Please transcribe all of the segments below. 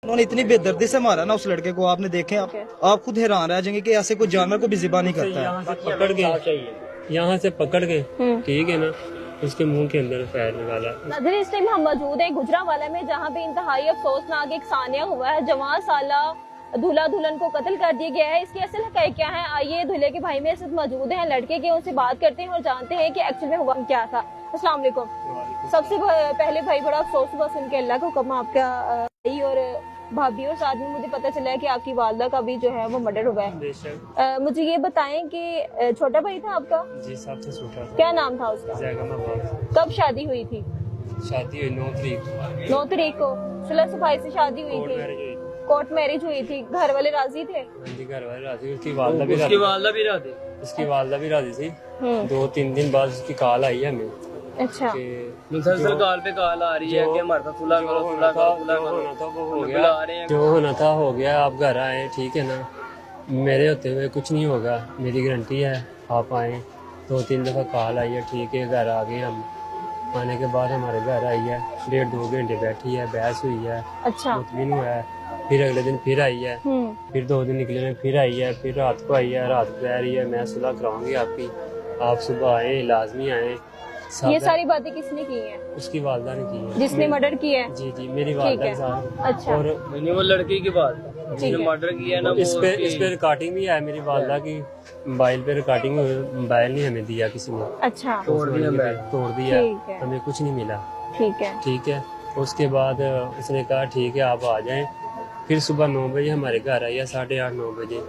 उन्होंने इतनी बेदर्दी से मारा ना उस लड़के को, आपने देखे आप खुद हैरान रह जाएंगे कि ऐसे कोई जानवर को भी ज़िबा नहीं करता है। यहाँ से पकड़ के ठीक है ना, उसके मुंह के अंदर फायर निकाला। नजर इस टाइम हम मौजूद है गुजरांवाला में, जहाँ पे इंतहाई अफसोसनाक एक सानिया हुआ है। जवान साला दूल्हा दुल्हन को कत्ल कर दिया गया है। इसकी असल हकीकत क्या है, आइए दूल्हे के भाई मेरे साथ मौजूद हैं लड़के के, उनसे बात करते हैं और जानते हैं कि एक्चुअल में हुआ क्या था। अस्सलाम वालेकुम। सबसे पहले भाई बड़ा अफसोस हुआ सुन के, अल्लाह को कम आपका भाई और भाभी और साथ में मुझे पता चला है कि आपकी वालदा का भी जो है वो मर्डर हुआ है। मुझे ये बताएं कि छोटा भाई था आपका? जी, सबसे छोटा था। क्या नाम था उसका? कब शादी हुई थी? शादी हुई 9 तारीख। 9 तारीख को सुलह सफाई से शादी हुई थी, कोर्ट मैरिज हुई थी। घर वाले राजी थे? घर वाले राजी, उसकी वालदा भी राजी थी। 2-3 दिन बाद उसकी कॉल आई है हमें। अच्छा, मुसलसल कॉल पे कॉल आ रही है कि हमारे साथ सुलह करो, सुलह करो, सुलह करो। हो गया, जो होना था हो गया। आप घर आए, ठीक है ना, मेरे होते हुए कुछ नहीं होगा, मेरी गारंटी है। आप आए, 2-3 दफा कॉल आई है, ठीक है, घर आ गए हम। आने के बाद हमारे घर आई है, 1.5-2 घंटे बैठी है, बहस हुई है, अच्छा, मुतमिन हुआ है। फिर अगले दिन फिर आई है, फिर 2 दिन निकले में फिर आई है, फिर रात को आई है, रात को कह रही है मैं सुलह कराऊंगी आपकी, आप सुबह आए, लाजमी आए। ये सारी बातें किसने की हैं? उसकी वालदा ने की है, जिसने मर्डर किया है। जी, मेरी वालदा के साथ। अच्छा, और वो लड़की की बात जिसने मर्डर किया ना, इस पे रिकॉर्डिंग भी है मेरी वालदा की, मोबाइल पे रिकॉर्डिंग। मोबाइल नहीं हमें दिया किसी ने, अच्छा, तोड़ दिया, हमें कुछ नहीं मिला। ठीक है। उसके बाद उसने कहा ठीक है आप आ जाएं। फिर सुबह 9 बजे हमारे घर आई है, 8:30-9 बजे।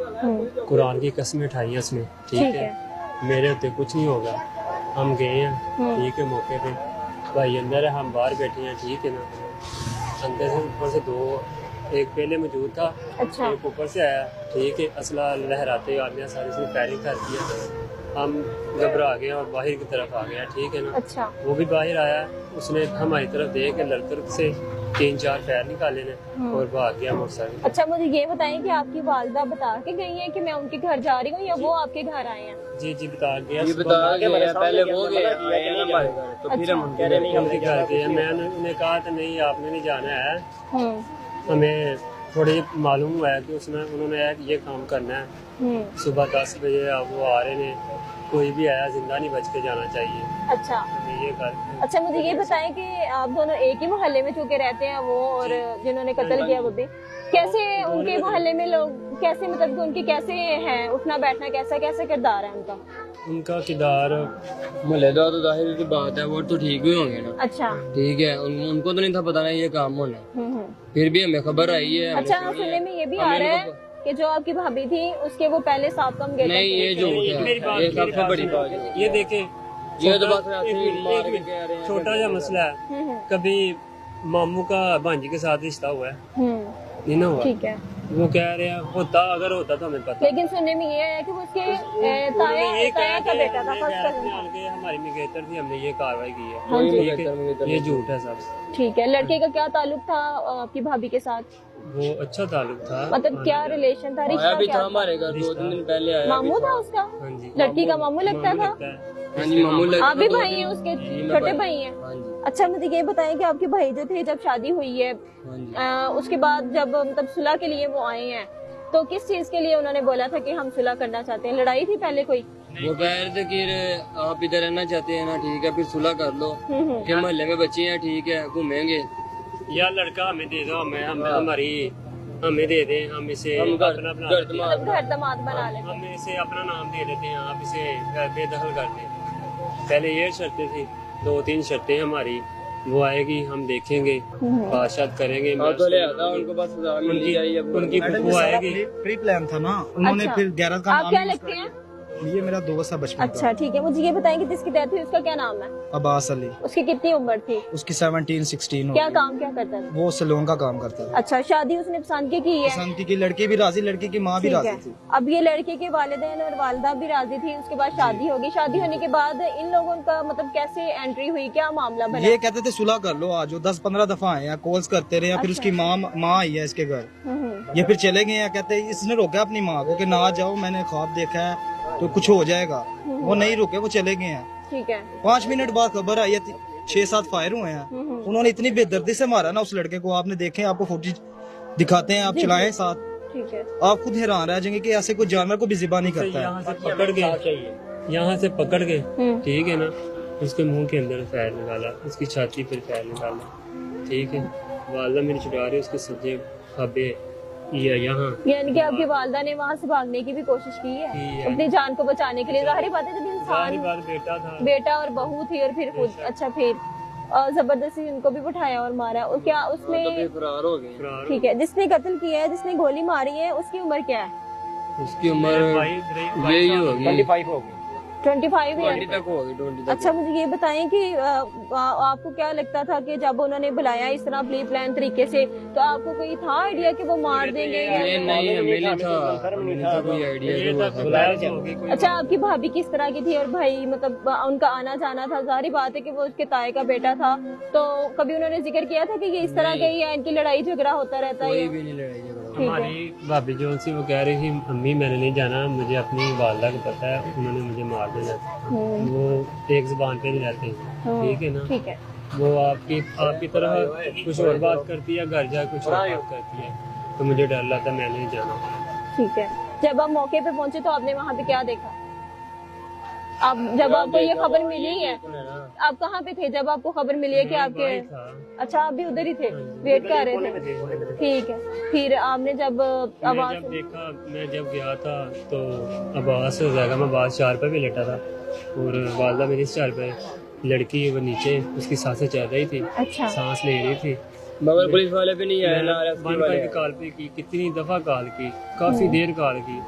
कुरान की कसमें उठाई है उसने, ठीक है, मेरे होते कुछ नहीं होगा। हम गए हैं, ठीक है, मौके पे भाई अंदर है, हम बाहर बैठे हैं, ठीक है ना। अंदर से ऊपर से 2, एक पहले मौजूद था, अच्छा, एक ऊपर से आया, ठीक है, असला लहराते हुए आदमी सारे उसने फायरिंग कर दिया। हम घबरा गए और बाहर की तरफ आ गया, ठीक है ना। अच्छा, वो भी बाहर आया, उसने हमारी तरफ देख के लड़कर से 3-4 पैर निकाले ने और भाग गया मोटरसाइकिल। अच्छा, मुझे ये बताएं कि आपकी वालदा बता के गई है कि मैं उनके घर जा रही हूँ या वो आपके घर आए हैं? जी, बता गया। पहले वो गया, तो फिर हम उनके घर गए। मैंने उन्हें कहा था नहीं आपने नहीं जाना है, हमें थोड़ी मालूम हुआ है कि उन्होंने ये काम करना है। सुबह 10 बजे वो आ रहे हैं, कोई भी आया जिंदा नहीं बच के जाना चाहिए। अच्छा, ये कर। अच्छा, मुझे ये बताएं कि आप दोनों एक ही मोहल्ले में चूके रहते हैं, वो और जिन्होंने कत्ल किया वो भी, कैसे उनके मोहल्ले में लोग कैसे, मतलब कि उनके कैसे हैं उठना बैठना, कैसा किरदार है उनका किरदार? मोहल्लेदार तो जाहिर सी बात है, वो तो ठीक ही होंगे ना। अच्छा, ठीक है, उनको तो नहीं था पता नहीं ये काम होना, फिर भी हमें खबर आई है। अच्छा, सुनने में ये भी आ रहा है कि जो आपकी भाभी थी उसके वो पहले साफ कम गए। नहीं, ये झूठ है, ये सबसे बड़ी बात है। ये देखें, ये तो बात छोटा सा मसला है। कभी मामू का भांजी के साथ रिश्ता हुआ है, नहीं ना हुआ, ठीक है, वो कह रहे हैं अगर होता तो हमें पता। लेकिन सुनने में ये है कि वो उसके ताया का बेटा था, हमारी मिगेतर थी, हमने ये कार्रवाई की है। ये झूठ है सब। ठीक है, लड़के का क्या ताल्लुक था आपकी भाभी के साथ? वो अच्छा ताल्लुक था, मतलब क्या रिलेशन था, रिश्ता भी था हमारे घर, 2-3 दिन पहले आया। मामू था उसका? हाँ जी, लड़की का मामू लगता था? हाँ जी, मामू लगता। आप भी भाई हैं उसके? छोटे भाई हैं? अच्छा, मुझे ये बताएं कि आपके भाई जो थे जब शादी हुई है, उसके बाद जब मतलब सुलह के लिए वो आए हैं, तो किस चीज के लिए उन्होंने बोला था कि हम सुलह करना चाहते हैं? लड़ाई थी पहले कोई? वो कह रहे थे कि आप इधर रहना चाहते हैं ना, ठीक है, फिर सुलह कर लो, कि मोहल्ले में बच्चे हैं, ठीक है, घूमेंगे। या लड़का हमें दे दो, हमें दे दें, हम इसे अपना घर दमाद बना लेते, हम इसे अपना नाम दे देते हैं, आप इसे बेदखल कर दें। पहले ये शर्तें थी, 2-3 शर्तें हमारी, वो आएगी, हम देखेंगे, बातचीत करेंगे। उनको बस उनकी फुफू आएगी। प्री प्लान था ना उन्होंने। अच्छा, फिर 11 का आप क्या लगते हैं? ये मेरा दोस्त है बचपन अच्छा, ठीक है, मुझे ये बताएं कि जिसकी डेथ हुई उसका क्या नाम है? अब्बास अली। उसकी कितनी उम्र थी? उसकी 17-16 क्या काम क्या करता था? वो सैलून का काम करता था। अच्छा, शादी उसने पसंद की है? पसंद की लड़की भी राजी, लड़की की माँ भी राजी थी। अब ये लड़के के वालिदैन और वालिदा भी राजी थी, उसके बाद शादी होगी। शादी होने के बाद इन लोगों का मतलब कैसे एंट्री हुई, क्या मामला बना? ये कहते थे सुलह कर लो, आज 10-15 दफा आए हैं, कॉल्स करते रहे। फिर उसकी माँ आई है इसके घर, ये फिर चले गए हैं। कहते इसने रोका अपनी माँ को कि ना जाओ, मैंने ख्वाब देखा है तो कुछ हो जाएगा। वो नहीं रुके, वो चले गए हैं। ठीक है, 5 मिनट बाद खबर आई है 6-7 फायर हुए हैं। उन्होंने इतनी बेदर्दी से मारा ना उस लड़के को, आपने देखे, आपको दिखाते हैं, आप चलाएं साथ, ठीक है। आप खुद हैरान रह जाएंगे कि ऐसे कोई जानवर को भी ज़िबा नहीं करता है। यहाँ से पकड़ के, यहाँ से पकड़ के, ठीक है ना, उसके मुंह के अंदर पैर निकाला, उसकी छाती पर पैर निकाला, ठीक है। वालदा मेरी छुड़ा रही, उसके सज्जे खब्बे या यहाँ, यानी कि आपकी वालदा ने वहाँ से भागने की भी कोशिश की है अपनी जान को बचाने के लिए। जाहिर बात है जब सारी इंसान बात बेटा था, बेटा और बहू थी और फिर खुद, अच्छा फिर जबरदस्ती उनको भी बिठाया और मारा, और क्या उसमें फरार हो गए। फरार ठीक है, जिसने कत्ल किया है, जिसने गोली मारी है, उसकी उम्र क्या है? उसकी उम्र यही होगी 25 हो गई। 25 ईयर 20 तक होगी, 20 तक। अच्छा, मुझे ये बताएं कि आपको क्या लगता था कि जब उन्होंने बुलाया इस तरह प्री प्लान तरीके से, तो आपको कोई था आइडिया कि वो मार देंगे या नहीं नहीं, हमें नहीं था कोई आइडिया कि वो ऐसा करेगा। अच्छा, आपकी भाभी किस तरह की थी और भाई, मतलब उनका आना जाना था? जाहिर बात है कि वो उसके ताए का बेटा था, तो कभी उन्होंने जिक्र किया था कि ये इस तरह के ही है, इनकी लड़ाई झगड़ा होता रहता है? कोई भी नहीं लड़ाई झगड़ा। ठीक है। हमारी भाभी जो सी वो कह रही थी, अम्मी मैंने नहीं जाना, मुझे अपनी वालदा को पता है, उन्होंने मुझे मार देना। वो एक जुबान पे नहीं रहते, ठीक है ना। ठीक है। वो आपकी तरह कुछ और बात करती है, घर जा कुछ और बात करती है, तो मुझे डर लगता, मैं नहीं जाना। ठीक है। जब आप मौके पे पहुंचे तो आपने वहाँ पे क्या देखा? आप जब आपको ये खबर मिली है, आप कहाँ पे थे जब आपको खबर मिली है कि आपके? अच्छा, आप भी उधर ही थे, वेट कर रहे थे। ठीक है। फिर आपने जब आवाज जब देखा, मैं जब गया था तो आवाज हो जाएगा, मैं आवाज 4 पे भी लेटा था और वालदा मेरी 4 पे, लड़की वो नीचे, उसकी सांसें चल रही थी, अच्छा, सांस ले रही थी, मगर पुलिस वाले भी नहीं आए ना, वन करके कॉल पे की, कितनी दफा कॉल की, काफी देर कॉल की,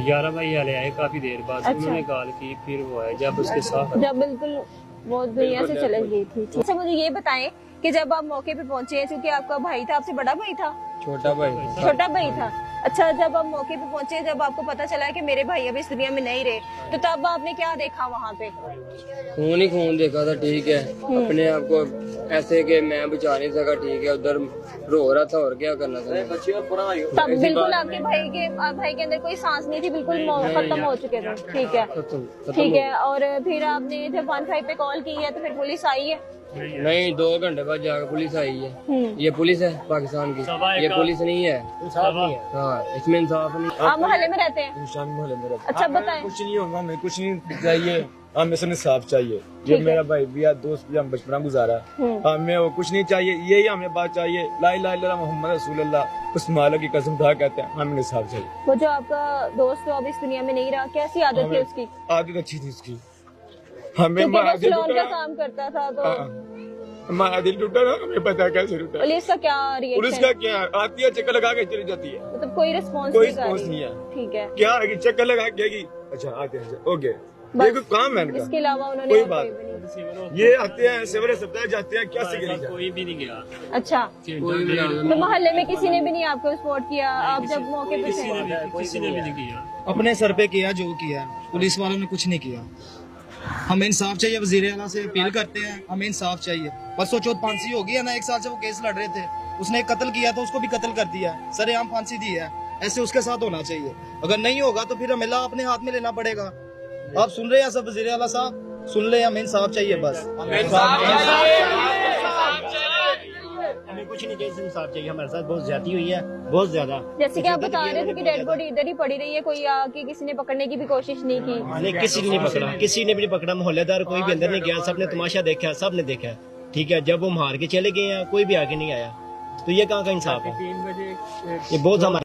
11 भाई वाले आए काफी देर बाद, अच्छा। उन्होंने कॉल की, फिर वो आए जब उसके साथ। जब बिल्कुल वो दुनिया से चले गई थी। अच्छा, मुझे ये बताएं कि जब आप मौके पे पहुंचे, क्योंकि आपका भाई था, आपसे बड़ा भाई था, छोटा भाई छोटा भाई था। अच्छा, जब आप मौके पे पहुंचे, जब आपको पता चला कि मेरे भाई अभी इस दुनिया में नहीं रहे, तो तब आपने क्या देखा वहाँ पे? खून ही खून देखा था, ठीक है। अपने आप को ऐसे कि मैं बचा नहीं सका, ठीक है, उधर रो रहा था और क्या करना था। तब बिल्कुल आपके भाई के अंदर कोई सांस नहीं थी, बिल्कुल खत्म हो चुके थे। ठीक है, ठीक है। और फिर आपने जब 15 पे कॉल की है तो फिर पुलिस आई है? नहीं, 2 घंटे बाद जाकर पुलिस आई है। ये पुलिस है पाकिस्तान की, ये पुलिस नहीं है। हाँ, इसमें इंसाफ नहीं। आप मोहल्ले में रहते हैं? अच्छा, बताएं। कुछ नहीं होगा, हमें कुछ नहीं चाहिए, हमें सिर्फ इंसाफ चाहिए। ये मेरा भाई भी है, दोस्त भी, हम बचपन गुजारा, हमें वो कुछ नहीं चाहिए, यही हमें बात चाहिए, ला इलाहा इल्लल्लाह मोहम्मद रसूलुल्लाह, उस माला की कसम खा कहते हैं, हमें इंसाफ चाहिए। वो जो आपका दोस्त अब इस दुनिया में नहीं रहा, कैसी आदत थी उसकी? आदत अच्छी थी उसकी, हमें क्योंकि वो मारा दिल सैलून का टूटा, काम करता था, तो हमारा दिल टूटा ना, हमें पता है कैसे टूटा। पुलिस का क्या पुलिस रिएक्शन? का क्या है, आती है चक्कर लगा के चली जाती है, मतलब कोई रिस्पॉन्स कोई नहीं कर रिस्पॉन्स रही? नहीं है। ठीक है, क्या है कि चक्कर लगा के गई, अच्छा आते हैं, ओके, ये कोई काम है इनका, इसके अलावा उन्होंने कोई और बात कोई भी नहीं। ये आते हैं सवेरे सप्ताह जाते हैं, क्या से गिरी कोई भी नहीं गया, अच्छा, कोई भी नहीं। तो मोहल्ले में किसी ने भी नहीं आपको सपोर्ट किया? आप जब मौके पे किसी थे? ने भी नहीं किया। अपने सर पे किया जो किया, पुलिस वालों ने कुछ नहीं किया। हमें इंसाफ चाहिए, वजीर आला से अपील करते हैं, हमें इंसाफ चाहिए। परसों चौथ फांसी हो गई है ना, 1 साल से वो केस लड़ रहे थे, उसने एक कत्ल किया तो उसको भी कत्ल कर दिया, सरेआम फांसी दी है, ऐसे उसके साथ होना चाहिए। अगर नहीं होगा तो फिर हमें ला अपने हाथ में लेना पड़ेगा। आप सुन रहे हैं सब, वजीर आला साहब सुन ले, हमें इंसाफ चाहिए बस। हमें कुछ नहीं चाहिए, इंसाफ चाहिए। हमारे साथ बहुत ज्यादती हुई है, बहुत ज्यादा। जैसे कि आप बता रहे थे कि डेड बॉडी इधर ही पड़ी रही है, कोई आके किसी ने पकड़ने की भी कोशिश नहीं की? नहीं, किसी ने नहीं पकड़ा, किसी ने भी नहीं पकड़ा, मोहल्लेदार कोई भी अंदर नहीं गया, सबने तमाशा देखा, सब ने देखा, ठीक है। जब वो मार के चले गए हैं, कोई भी आगे नहीं आया, तो ये कहाँ का इंसाफ है? 3 बजे ये बहुत हमारे